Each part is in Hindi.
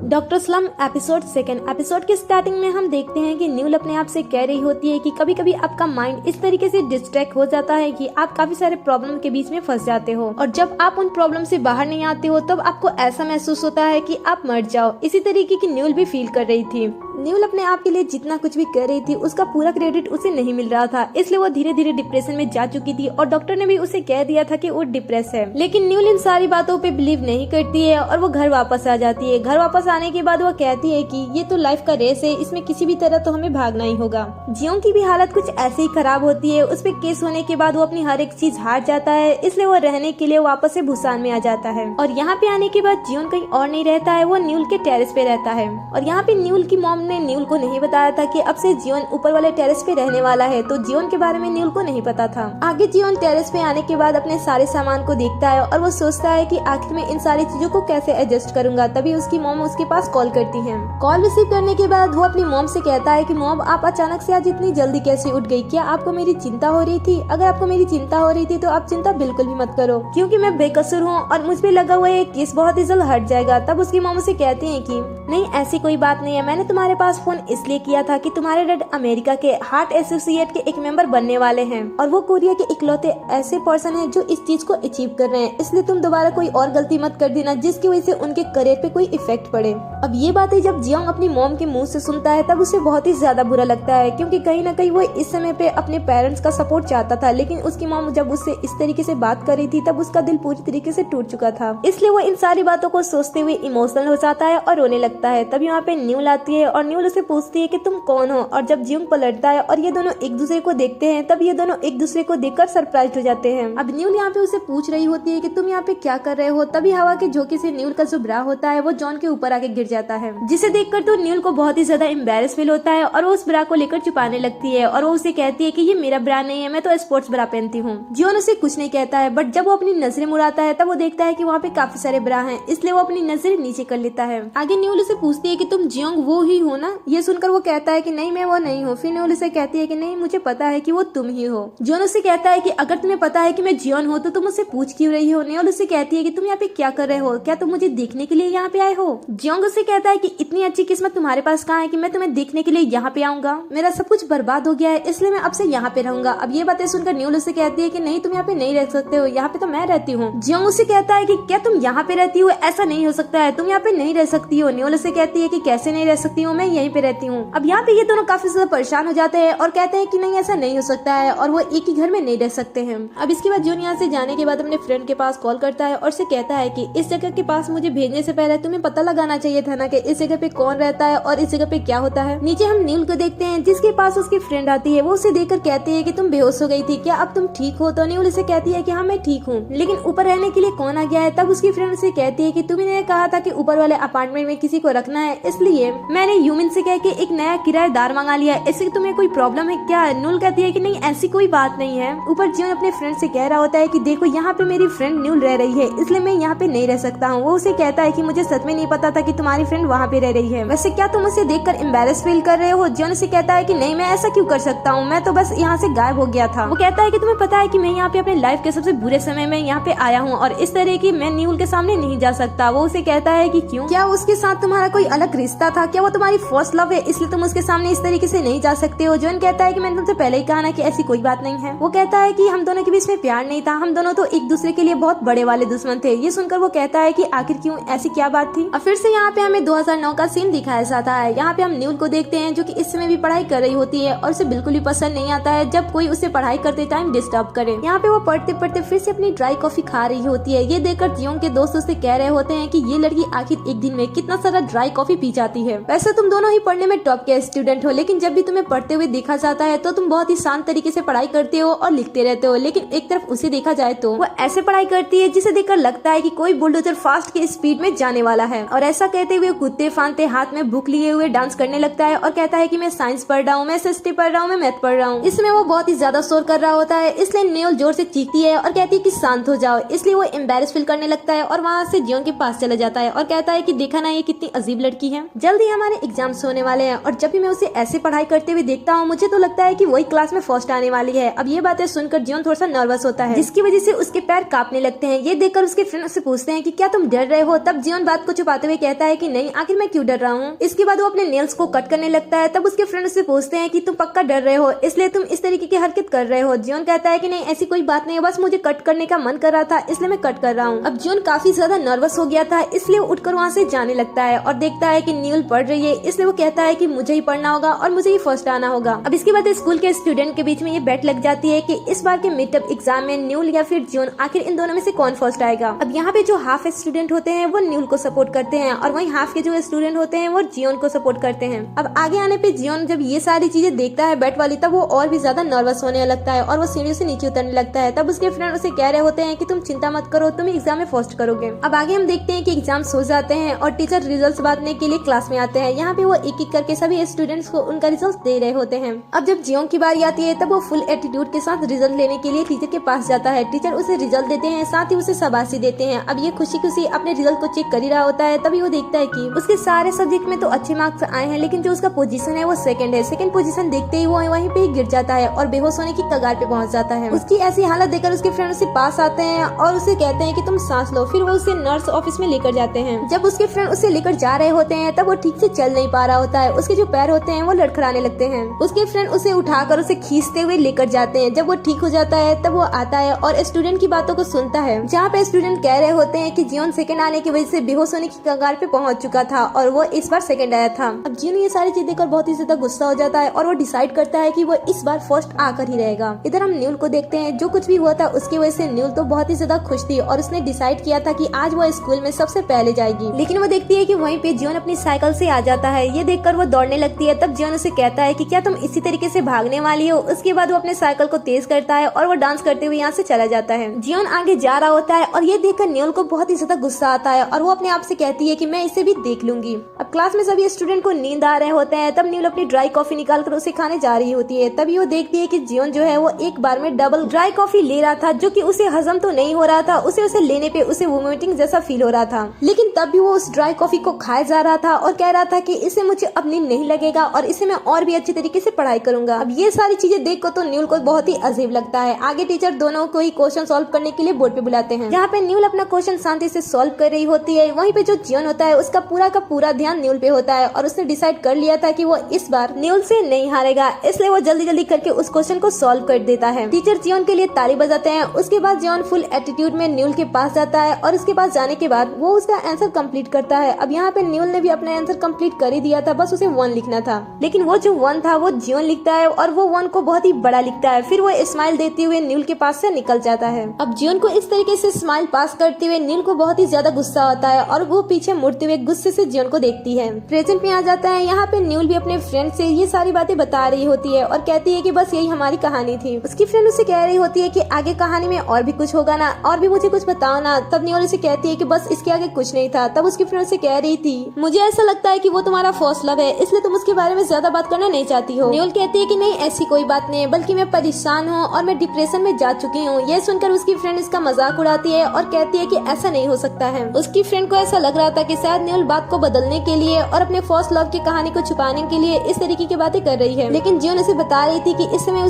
Doctor slum episode second. Episode के स्टार्टिंग में हम देखते हैं कि न्यूल अपने आप से कह रही होती है कि कभी कभी आपका माइंड इस तरीके से डिस्ट्रैक्ट हो जाता है कि आप काफी सारे प्रॉब्लम के बीच में फंस जाते हो और जब आप उन प्रॉब्लम से बाहर नहीं आते हो तब आपको ऐसा महसूस होता है कि आप मर जाओ। इसी तरीके की न्यूल भी फील कर रही थी। न्यूल अपने आप के लिए जितना कुछ भी कर रही थी उसका पूरा क्रेडिट उसे नहीं मिल रहा था, इसलिए वो धीरे धीरे डिप्रेशन में जा चुकी थी और डॉक्टर ने भी उसे कह दिया था कि वो डिप्रेस है। लेकिन न्यूल इन सारी बातों पे बिलीव नहीं करती है और वो घर वापस आ जाती है। घर वापस आने के बाद वो कहती है कि ये तो लाइफ का रेस है, इसमें किसी भी तरह तो हमें भागना ही होगा। जियोंग की भी हालत कुछ ऐसे ही खराब होती है। उस पे केस होने के बाद वो अपनी हर एक चीज हार जाता है, इसलिए वो रहने के लिए वापस से बुसान में आ जाता है। और यहाँ पे आने के बाद जियोंग कहीं और नहीं रहता है, वो न्यूल के टेरेस पे रहता है। और यहाँ पे न्यूल की मॉम ने न्यूल को नहीं बताया था कि अब से जियोन ऊपर वाले टेरेस पे रहने वाला है, तो जियोन के बारे में न्यूल को नहीं पता था। आगे जियोन टेरेस पे आने के बाद अपने सारे सामान को देखता है और वो सोचता है कि आखिर में इन सारी चीजों को कैसे एडजस्ट करूंगा। तभी उसकी मॉम उसके पास कॉल करती है। कॉल रिसीव करने के बाद वो अपनी मॉम से कहता है कि मॉम, आप अचानक से आज इतनी जल्दी कैसे उठ गई? क्या आपको मेरी चिंता हो रही थी? अगर आपको मेरी चिंता हो रही थी तो आप चिंता बिल्कुल भी मत करो, क्योंकि मैं बेकसूर हूँ और मुझ पे लगा हुआ ये केस बहुत ही जल्द हट जाएगा। तब उसकी मॉम उसे कहती है कि नहीं, ऐसी कोई बात नहीं है। मैंने तुम्हारे पास फोन इसलिए किया था कि तुम्हारे डैड अमेरिका के हार्ट एसोसिएट के एक मेंबर बनने वाले हैं और वो कोरिया के इकलौते ऐसे पर्सन हैं जो इस चीज को अचीव कर रहे हैं, इसलिए तुम दोबारा कोई और गलती मत कर देना जिसकी वजह से उनके करियर पे कोई इफेक्ट पड़े। अब ये बातें जब जियोंग अपनी मॉम के मुंह से सुनता है तब उसे बहुत ही ज्यादा बुरा लगता है, क्योंकि कहीं ना कहीं वो इस समय पे अपने पेरेंट्स का सपोर्ट चाहता था। लेकिन उसकी मॉम जब उससे इस तरीके से बात कर रही थी तब उसका दिल पूरी तरीके से टूट चुका था, इसलिए वो इन सारी बातों को सोचते हुए इमोशनल हो जाता है और रोने लगता है। तब यहाँ पे न्यूल आती है और न्यूल उसे पूछती है कि तुम कौन हो? और जब जियोंग पलटता है और ये दोनों एक दूसरे को देखते हैं तब ये दोनों एक दूसरे को देखकर सरप्राइज हो जाते हैं। अब न्यूल यहाँ पे उसे पूछ रही होती है कि तुम यहाँ पे क्या कर रहे हो? तभी हवा के झोंके से न्यूल का जो ब्रा होता है वो जॉन के ऊपर आके गिर जाता है, जिसे देखकर तो न्यूल को बहुत ही ज्यादा एम्बैरेस फील होता है और वो उस ब्रा को लेकर छुपाने लगती है और वो उसे कहती है कि ये मेरा ब्रा नहीं है, मैं तो स्पोर्ट्स ब्रा पहनती हूँ। जियोन उसे कुछ नहीं कहता है, बट जब वो अपनी नजरें मुड़ाता है तब वो देखता है कि वहाँ पे काफी सारे ब्रा हैं, इसलिए वो अपनी नजरें नीचे कर लेता है। आगे न्यूल उसे पूछती है कि तुम जियोंग वो ही हो ना? ये सुनकर वो कहता है कि नहीं, मैं वो नहीं हूँ। फिर न्यूल उसे कहती है कि नहीं, मुझे पता है कि वो तुम ही हो। जियोन उसे कहता है कि अगर तुम्हें पता है कि मैं जियोन हूँ तो तुम मुझसे पूछ क्यों रही हो? न्यूल उसे कहती है कि तुम यहाँ पे क्या कर रहे हो? क्या तुम मुझे देखने के लिए यहाँ पे आए हो? जियोंग उसे कहता है कि इतनी अच्छी किस्मत तुम्हारे पास कहाँ है कि मैं तुम्हें देखने के लिए यहाँ पे आऊंगा? मेरा सब कुछ बर्बाद हो गया है, इसलिए मैं अब से यहाँ पे रहूंगा। अब ये बातें सुनकर न्यूल उसे कहती है कि नहीं, तुम यहाँ पे नहीं रह सकते हो, यहाँ पे तो मैं रहती हूँ। जियोंग उसे कहता है कि क्या तुम यहाँ पे रहती हो? ऐसा नहीं हो सकता है, तुम यहाँ पे नहीं रह सकती हो। न्यूल उसे कहती है कि कैसे नहीं रह सकती हूँ, मैं यहीं पे रहती हूँ। अब यहाँ पे ये दोनों काफी ज्यादा परेशान हो जाते हैं और कहते हैं कि नहीं, ऐसा नहीं हो सकता है और वो एक ही घर में नहीं रह सकते हैं। अब इसके बाद जियोन यहाँ से जाने के बाद अपने फ्रेंड के पास कॉल करता है और उसे कहता है कि इस जगह के पास मुझे भेजने से पहले तुम्हें पता लगाना चाहिए था ना कि इस जगह पे कौन रहता है और इस जगह पे क्या होता है। नीचे हम न्यूल को देखते हैं जिसके पास उसकी फ्रेंड आती है। वो उसे देखकर कहती है कि तुम बेहोश हो गई थी, क्या अब तुम ठीक हो? तो न्यूल उसे कहती है कि हाँ, मैं ठीक हूँ, लेकिन ऊपर रहने के लिए कौन आ गया है? तब उसकी फ्रेंड उसे कहती है कि तुमने कहा था कि ऊपर वाले अपार्टमेंट में किसी को रखना है, इसलिए मैंने यूमिन से कह के एक नया किराएदार मंगा लिया। इससे तुम्हें कोई प्रॉब्लम है क्या? न्यूल कहती है कि नहीं, ऐसी कोई बात नहीं है। ऊपर जियोन अपने फ्रेंड से कह रहा होता है कि देखो, यहाँ पे मेरी फ्रेंड न्यूल रह रही है, इसलिए मैं यहाँ पे नहीं रह सकता हूँ। वो उसे कहता है कि मुझे सच में नहीं पता था कि तुम्हारी फ्रेंड वहाँ पे रह रही है। वैसे क्या तुम उसे देखकर एम्बैरेस फील कर रहे हो? जियोन उसे कहता है कि नहीं, मैं ऐसा क्यों कर सकता हूँ, मैं तो बस यहाँ से गायब हो गया था। वो कहता है कि तुम्हें पता है कि मैं यहाँ पे अपने लाइफ के सबसे बुरे समय में यहाँ पे आया हूँ और इस तरह की मैं न्यूल के सामने नहीं जा सकता। वो उसे कहता है कि क्यों? क्या उसके साथ तुम्हारा कोई अलग रिश्ता था? क्या वो तुम्हारी फर्स्ट लव है, इसलिए तुम उसके सामने इस तरीके से नहीं जा सकते हो? जियोन कहता है कि मैंने तुमसे पहले ही कहा ना कि ऐसी कोई बात नहीं है। वो कहता है कि हम दोनों के बीच में प्यार नहीं था, हम दोनों तो एक दूसरे के लिए बहुत बड़े वाले दुश्मन थे। ये सुनकर वो कहता है कि आखिर क्यों, ऐसी क्या बात थी? और फिर से यहाँ पे हमें 2009 का सीन दिखाया जाता है। यहाँ पे हम न्यूल को देखते हैं जो कि इस समय भी पढ़ाई कर रही होती है और उसे बिल्कुल भी पसंद नहीं आता है जब कोई उसे पढ़ाई करते टाइम डिस्टर्ब करे। यहाँ पे वो पढ़ते पढ़ते फिर से अपनी ड्राई कॉफी खा रही होती है। ये देखकर जियोंग के दोस्त उससे कह रहे होते हैं कि ये लड़की आखिर एक दिन में कितना सारा ड्राई कॉफी पी जाती है। वैसे तुम दोनों ही पढ़ने में टॉप के स्टूडेंट हो, लेकिन जब भी तुम्हें पढ़ते हुए देखा जाता है तो तुम बहुत ही शांत तरीके से पढ़ाई करते हो और लिखते रहते हो। लेकिन एक तरफ उसे देखा जाए तो वो ऐसे पढ़ाई करती है जिसे देखकर लगता है कि कोई बुलडोजर फास्ट की स्पीड में जाने वाला है। और ऐसा कहते हुए कूदते फांदते हाथ में बुक लिए हुए डांस करने लगता है और कहता है कि मैं साइंस पढ़ रहा हूँ, मैं एसएसटी पढ़ रहा हूँ, मैं मैथ पढ़ रहा हूँ। इसमें वो बहुत ही ज्यादा शोर कर रहा होता है, इसलिए न्यूल जोर से चीखती है और कहती है कि शांत हो जाओ। इसलिए वो एम्बैरेस फील करने लगता है और वहाँ से जियोंग के पास चला जाता है और कहता है कि देखा ना, ये कितनी अजीब लड़की है। जल्दी हमारे एग्जाम्स होने वाले हैं और जब भी मैं उसे ऐसे पढ़ाई करते हुए देखता हूँ मुझे तो लगता है कि वही क्लास में फर्स्ट आने वाली है। अब ये बातें सुनकर जियोन थोड़ा सा नर्वस होता है, जिसकी वजह से उसके पैर कांपने लगते हैं। ये देखकर उसके फ्रेंड उससे पूछते हैं कि क्या तुम डर रहे हो? तब जियोन बात को छुपाते हुए कहता है कि नहीं, आखिर मैं क्यों डर रहा हूँ। इसके बाद वो अपने नेल्स को कट करने लगता है। तब उसके फ्रेंड उससे पूछते हैं कि तुम पक्का डर रहे हो, इसलिए तुम इस तरीके की हरकत कर रहे हो? जियोन कहता है कि नहीं, ऐसी कोई बात नहीं है, बस मुझे कट करने का मन कर रहा था इसलिए मैं कट कर रहा हूँ। अब जियोन काफी ज्यादा नर्वस हो गया था, इसलिए उठकर वहाँ से जाने लगता है और देखता है कि न्यूल पढ़ रही है, इसलिए वो कहता है कि मुझे ही पढ़ना होगा और मुझे ही फर्स्ट आना होगा। अब इसके बाद स्कूल के स्टूडेंट के बीच में ये बेट लग जाती है कि इस बार के मिड टर्म एग्जाम में न्यूल या फिर जियोन, आखिर इन दोनों में से कौन फर्स्ट आएगा। अब यहाँ पे जो हाफ स्टूडेंट होते हैं वो न्यूल को सपोर्ट करते हैं और वहीं हाफ के जो स्टूडेंट होते हैं वो जियोन को सपोर्ट करते हैं। अब आगे आने पे जियोन जब ये सारी चीजें देखता है बेट वाली, तब वो और भी ज्यादा नर्वस होने लगता है और वो सीढ़ियों से नीचे उतरने लगता है। तब उसके फ्रेंड उसे कह रहे होते हैं कि तुम चिंता मत करो, तुम एग्जाम में फर्स्ट करोगे। अब आगे हम देखते हैं कि एग्जाम हो जाते हैं और टीचर रिजल्ट बांटने के लिए क्लास में आते हैं। यहाँ पे वो एक एक करके सभी स्टूडेंट्स को उनका रिजल्ट दे रहे होते हैं। अब जब जियोन की बारी आती है तब वो फुल एटीट्यूड के साथ रिजल्ट लेने के लिए टीचर के पास जाता है। टीचर उसे रिजल्ट देते हैं, साथ ही उसे शाबाशी देते हैं। अब ये खुशी खुशी अपने रिजल्ट को चेक कर ही रहा होता है, तभी वो देखता है कि उसके सारे सब्जेक्ट में तो अच्छे मार्क्स आए हैं, लेकिन जो उसका पोजीशन है वो सेकंड है। सेकंड पोजीशन देखते ही वो वहीं पे ही गिर जाता है और बेहोश होने की कगार पे पहुंच जाता है। उसकी ऐसी हालत देखकर उसके फ्रेंड उसके पास आते हैं और उसे कहते हैं कि तुम सांस लो। फिर वो उसे नर्स ऑफिस में लेकर जाते हैं। जब उसके फ्रेंड उसे लेकर जा रहे होते हैं तब वो ठीक से चल नहीं पा रहा होता है, उसके जो पैर होते हैं वो लड़खड़ाने लगते हैं। उसके फ्रेंड उसे उठाकर उसे खींचते हुए लेकर जाते हैं। जब वो ठीक हो जाता है तब वो आता है और स्टूडेंट की बातों को सुनता है, जहाँ पे स्टूडेंट कह रहे होते हैं कि जियोन सेकंड आने की वजह से बेहोश होने की कगार पे पहुंच चुका था और वो इस बार सेकंड आया था। अब जियोन ये सारी चीजें देखकर बहुत ही ज्यादा गुस्सा हो जाता है और वो डिसाइड करता है कि वो इस बार फर्स्ट आकर ही रहेगा। इधर हम न्यूल को देखते हैं, जो कुछ भी हुआ था उसकी वजह से न्यूल तो बहुत ही ज्यादा खुश थी और उसने डिसाइड किया था कि आज वो स्कूल में सबसे पहले जाएगी। लेकिन वो देखती है कि वहीं पे जियोन अपनी साइकिल से आ जाता है। ये देखकर वो दौड़ने लगती है। तब जियोन उसे कहता है कि क्या तुम इसी तरीके से भागने वाली हो। उसके बाद वो अपने साइकिल को तेज करता है और वो डांस करते हुए यहाँ से चला जाता है। जियोन आगे जा रहा होता है और ये देखकर न्यूल को बहुत ही ज्यादा गुस्सा आता है और वो अपने आप से कहती है कि मैं इसे भी देख लूंगी। अब क्लास में सभी स्टूडेंट को नींद आ रहे होते हैं। तब न्यूल अपनी ड्राई कॉफी निकाल कर उसे खाने जा रही होती है। तभी वो देखती है कि जियोन जो है वो एक बार में डबल ड्राई कॉफी ले रहा था, जो कि उसे हजम तो नहीं हो रहा था। उसे लेने पे उसे वोमिटिंग जैसा फील हो रहा था, लेकिन तब भी वो उस ड्राई कॉफी को खाए जा रहा था और कह रहा था कि इससे मुझे अब नींद नहीं लगेगा और इसे मैं और भी अच्छी तरीके से पढ़ाई करूंगा। अब ये सारी चीजें देख को तो न्यूल को बहुत ही अजीब लगता है। आगे टीचर दोनों को ही क्वेश्चन सॉल्व करने के लिए बोर्ड पे बुलाते हैं, जहाँ पे न्यूल अपना क्वेश्चन शांति से सॉल्व कर रही होती है। वहीं पे जो जियोन होता है उसका पूरा का पूरा ध्यान न्यूल पे होता है और उसने डिसाइड कर लिया था कि वो इस बार न्यूल से नहीं हारेगा, इसलिए वो जल्दी जल्दी करके उस क्वेश्चन को सॉल्व कर देता है। टीचर जियोन के लिए ताली बजाते हैं। उसके बाद जियोन फुल एटीट्यूड में न्यूल के पास जाता है और उसके पास जाने के बाद वो उसका आंसर कंप्लीट करता है। अब यहाँ पे न्यूल ने भी अपना आंसर कंप्लीट कर ही दिया था, बस उसे 1 लिखना था, लेकिन वो जो 1 था वो जियोन लिखता है और वो 1 को बहुत ही बड़ा लिखता है। फिर वो स्माइल देते हुए न्यूल के पास से निकल जाता है। अब जियोन को इस तरीके से स्माइल पास करते हुए न्यूल को बहुत ही ज्यादा गुस्सा आता है और वो पीछे मुड़ते हुए गुस्से से जियोन को देखती है। प्रेजेंट में आ जाता है। यहाँ पे न्यूल भी अपने फ्रेंड से ये सारी बातें बता रही होती है और कहती है कि बस यही हमारी कहानी थी। उसकी फ्रेंड उसे कह रही होती है कि आगे कहानी में और भी कुछ होगा ना, और भी मुझे कुछ बताओ ना। तब न्यूल उसे कहती है कि बस इसके आगे कुछ नहीं था। तब उसकी फ्रेंड उसे कह रही थी, मुझे ऐसा लगता है कि वो तुम्हारा फर्स्ट लव है, इसलिए तुम उसके बारे में ज्यादा बात करना नहीं चाहती हो। न्यूल कहती है कि नहीं, ऐसी कोई बात नहीं है, बल्कि मैं परेशान हूँ और मैं डिप्रेशन में जा चुकी हूँ। ये सुनकर उसकी फ्रेंड इसका मजाक उड़ाती है और कहती है कि ऐसा नहीं हो सकता है। उसकी फ्रेंड को ऐसा लग रहा था कि शायद न्यूल बात को बदलने के लिए और अपने फर्स्ट लव की कहानी को छुपाने के लिए इस तरीके की बातें कर रही है। लेकिन जियोन उसे बता रही थी कि इस समय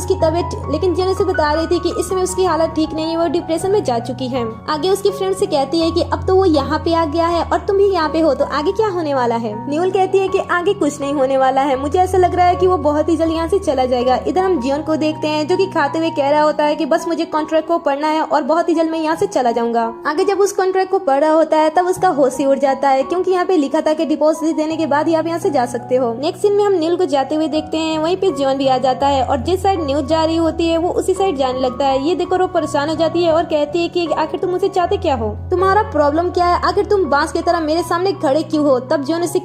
उसकी हालत ठीक नहीं है, वो डिप्रेशन में जा चुकी है। आगे उसकी फ्रेंड से कहती है कि अब तो वो यहाँ पे आ गया है और तुम भी यहाँ पे हो, तो आगे क्या होने वाला है। न्यूल कहती है कि आगे कुछ नहीं होने वाला है, मुझे ऐसा लग रहा है कि वो बहुत ही जल्द यहाँ से चला जाएगा। इधर हम जियोन को देखते हैं जो कि खाते हुए कह रहा होता है कि बस मुझे कॉन्ट्रैक्ट को पढ़ना है और बहुत ही जल्द मैं यहाँ से चला जाऊंगा। आगे जब उस कॉन्ट्रैक्ट को पढ़ रहा होता है तब उसका होश ही उड़ जाता है, क्योंकि यहाँ पे लिखा था कि डिपॉजिट देने के बाद ही आप यहाँ से जा सकते हो। नेक्स्ट सीन में हम न्यूल को जाते हुए देखते हैं। वहीं पे जियोन भी आ जाता है और जिस साइड न्यूज जा रही होती है वो उसी साइड जाने लगता है। ये देखकर वो परेशान हो जाती है और कहती है कि आखिर तुम मुझसे चाहते क्या हो, तुम्हारा प्रॉब्लम क्या है, आखिर तुम बांस की तरह मेरे सामने खड़े क्यों हो। तब जियोन उसे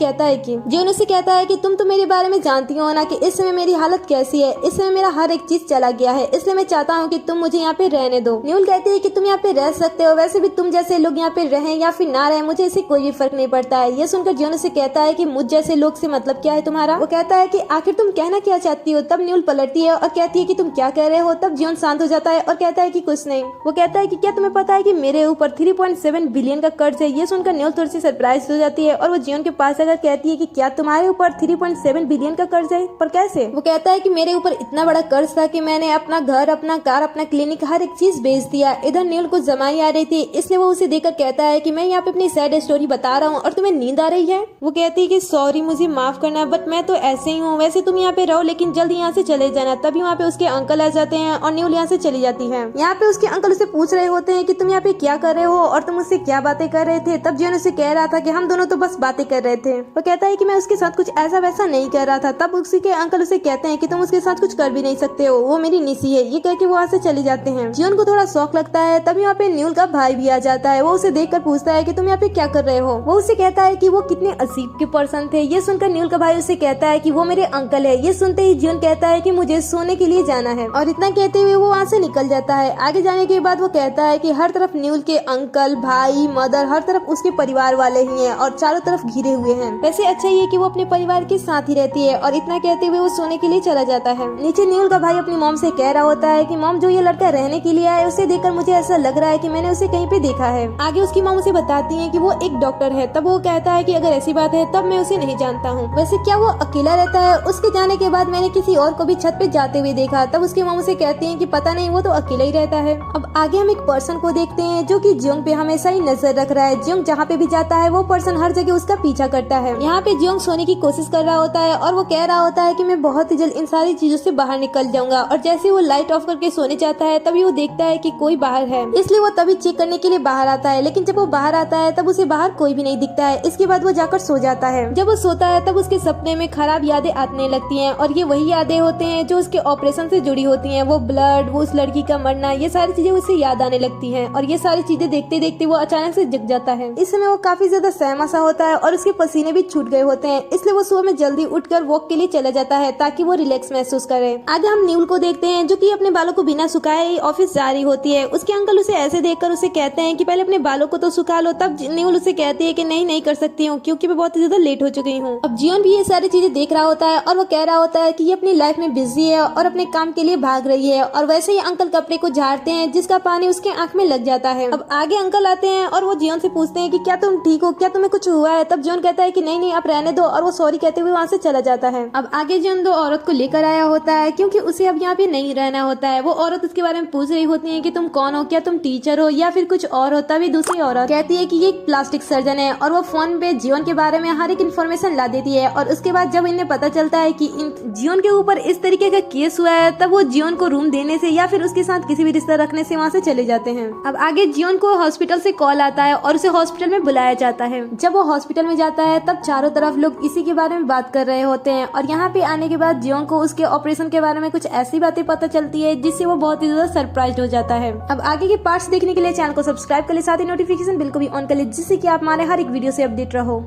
कहता है कि तुम तो मेरे बारे में जानती हो ना कि इस समय मेरी हालत कैसी है। इस समय मेरा हर एक चीज चला गया है, इसलिए मैं चाहता हूँ कि तुम मुझे यहाँ पे रहने दो। न्यूल कहती है कि तुम यहाँ पे रह सकते हो, वैसे भी तुम जैसे लोग यहाँ पे रहें या फिर ना रहें मुझे इससे कोई भी फर्क नहीं पड़ता है। ये सुनकर जियोन उसे कहता है कि मुझ जैसे लोग से मतलब क्या है तुम्हारा। वो कहता है कि आखिर तुम कहना क्या चाहती हो। तब न्यूल पलटती है और कहती है कि तुम क्या कह रहे हो। तब जियोन शांत हो जाता है और कहता है कि कुछ नहीं। वो कहता है कि क्या तुम्हें पता है कि मेरे ऊपर 3.7 बिलियन का कर्ज है। ये सुनकर न्यूल थोड़ी सी सरप्राइज हो जाती है और वो जियोन के पास आकर कहती है कि क्या तुम्हारे ऊपर 3.7 बिलियन का कर्ज है? पर कैसे? वो कहता है कि मेरे ऊपर इतना बड़ा कर्ज था कि मैंने अपना घर, अपना कार, अपना क्लिनिक, हर एक चीज बेच दिया। इधर नील को जमाई आ रही थी, इसलिए वो उसे देखकर कहता है कि मैं यहाँ पे अपनी सैड स्टोरी बता रहा हूँ और तुम्हें नींद आ रही है। वो कहती है कि सॉरी, मुझे माफ करना, बट मैं तो ऐसे ही हूँ। वैसे तुम यहाँ पे रहो, लेकिन जल्दी यहाँ से चले जाना। तभी वहाँ पे उसके अंकल आ जाते हैं और न्यूल यहाँ से चली जाती है। यहाँ पे उसके अंकल उसे पूछ रहे होते हैं कि तुम यहाँ पे क्या कर रहे हो और तुम उससे क्या बातें कर रहे थे। तब जियोन उसे कह रहा था कि हम दोनों तो बस बातें कर रहे थे। वो कहता है कि मैं उसके साथ कुछ ऐसा वैसा नहीं कर रहा था। तब उसी के अंकल उसे कहते हैं कि तुम उसके साथ कुछ कर भी नहीं सकते हो, वो मेरी निसी है। ये कह के वो वहाँ से चले जाते हैं। जियोन को थोड़ा शौक लगता है। तभी यहाँ पे न्यूल का भाई भी आ जाता है। वो उसे देखकर पूछता है कि तुम यहाँ पे क्या कर रहे हो। वो उसे कहता है कि वो कितने अजीब के पर्सन थे। ये सुनकर न्यूल का भाई उसे कहता है कि वो मेरे अंकल है। ये सुनते ही जियोन कहता है कि मुझे सोने के लिए जाना है, और इतना कहते हुए वो वहाँ से निकल जाता है। आगे जाने के बाद वो कहता है कि हर तरफ न्यूल के अंकल, भाई, मदर, हर तरफ उसके परिवार वाले ही हैं और चारों तरफ घिरे हुए हैं। वैसे अच्छा ये कि वो अपने परिवार के साथ ही रहती है। और इतना कहते हुए वो सोने के लिए चला जाता है। नीचे न्यूल का भाई अपनी मॉम से कह रहा होता है कि मॉम, जो ये लड़का रहने के लिए आया उसे देखकर मुझे ऐसा लग रहा है कि मैंने उसे कहीं पे देखा है। आगे उसकी मॉम उसे बताती है कि वो एक डॉक्टर है। तब वो कहता है कि अगर ऐसी बात है तब मैं उसे नहीं जानता हूँ। वैसे क्या वो अकेला रहता है? उसके जाने के बाद मैंने किसी और को भी छत पे जाते हुए देखा। तब उसकी मॉम उसे कहती है कि पता नहीं, वो तो अकेला ही रहता है। अब आगे हम एक पर्सन को देखते हैं जो कि जियोंग पे हमेशा ही नजर रख रहा है। जियोंग जहाँ पे भी जाता है वो पर्सन हर जगह उसका पीछा करता है। यहाँ पे जियोंग सोने की कोशिश कर रहा होता है और वो कह रहा होता है कि मैं बहुत ही जल्द इन सारी चीजों से बाहर निकल जाऊंगा। और जैसे वो लाइट ऑफ करके सोने जाता है तभी वो देखता है कि कोई बाहर है, इसलिए वो तभी चेक करने के लिए बाहर आता है। लेकिन जब वो बाहर आता है तब उसे बाहर कोई भी नहीं दिखता है। इसके बाद वो जाकर सो जाता है। जब वो सोता है तब उसके सपने में खराब यादें आने लगती हैं, और ये वही यादें होते हैं जो उसके ऑपरेशन से जुड़ी होती हैं। वो ब्लड, वो उस लड़की का मरना, ये सारी चीजें उसे याद आने लगती हैं। और ये सारी चीजें देखते देखते वो अचानक से जग जाता है। इस समय वो काफी ज्यादा सहमा सा होता है और उसके पसीने भी छूट गए होते हैं। इसलिए वो सुबह में जल्दी उठकर वॉक के लिए चला जाता है ताकि वो रिलैक्स महसूस करे। आगे हम न्यूल को देखते हैं जो कि अपने बालों को बिना सुखाए ही ऑफिस जा रही होती है। उसके अंकल उसे ऐसे देखकर उसे कहते हैं कि पहले अपने बालों को तो सुखा लो। तब न्यूल उसे कहती है कि नहीं कर सकती हूँ, क्योंकि मैं बहुत ही ज्यादा लेट हो चुकी हूँ। अब जियोन भी ये सारी चीजें देख रहा होता है और वो कह रहा होता है कि ये अपनी लाइफ में बिजी है और अपने काम के लिए भाग रही है। और वैसे ही अंकल कपड़े को झाड़ते हैं जिसका पानी उसके आंख में लग जाता है। अब आगे अंकल आते हैं और वो जियोन से पूछते हैं कि क्या तुम ठीक हो, क्या तुम्हें कुछ हुआ है? तब जियोन कहता है कि नहीं आप रहने दो, और वो सॉरी कहते हुए वहाँ से चला जाता है। अब आगे जियोन दो औरत को लेकर आया होता है क्योंकि उसे अब यहाँ पे नहीं रहना होता है। वो औरत उसके बारे में पूछ रही होती है कि तुम कौन हो, क्या तुम टीचर हो या फिर कुछ और हो? तभी दूसरी औरत कहती है कि ये एक प्लास्टिक सर्जन है, और वो फोन पे जियोन के बारे में हर एक इन्फॉर्मेशन ला देती है। और उसके बाद जब इन्हें पता चलता है कि जियोन के ऊपर इस तरीके का केस हुआ है, तब वो जियोन को रूम देने से या फिर उसके साथ किसी भी रिश्ता रखने से वहाँ से चले जाते हैं। अब आगे जियोन को हॉस्पिटल से कॉल आता है और उसे हॉस्पिटल में बुलाया जाता है। जब वो हॉस्पिटल में जाता है तब चारों तरफ लोग इसी के बारे में बात कर रहे होते हैं। और यहाँ पे आने के बाद जियोन को उसके ऑपरेशन के बारे में कुछ ऐसी बातें पता चलती है जिससे वो बहुत ही ज्यादा सरप्राइज हो जाता है। अब आगे के पार्ट्स देखने के लिए चैनल को सब्सक्राइब कर ले, साथ ही नोटिफिकेशन बिल को भी ऑन कर ले, जिससे कि आप हमारे हर एक वीडियो से अपडेट रहो।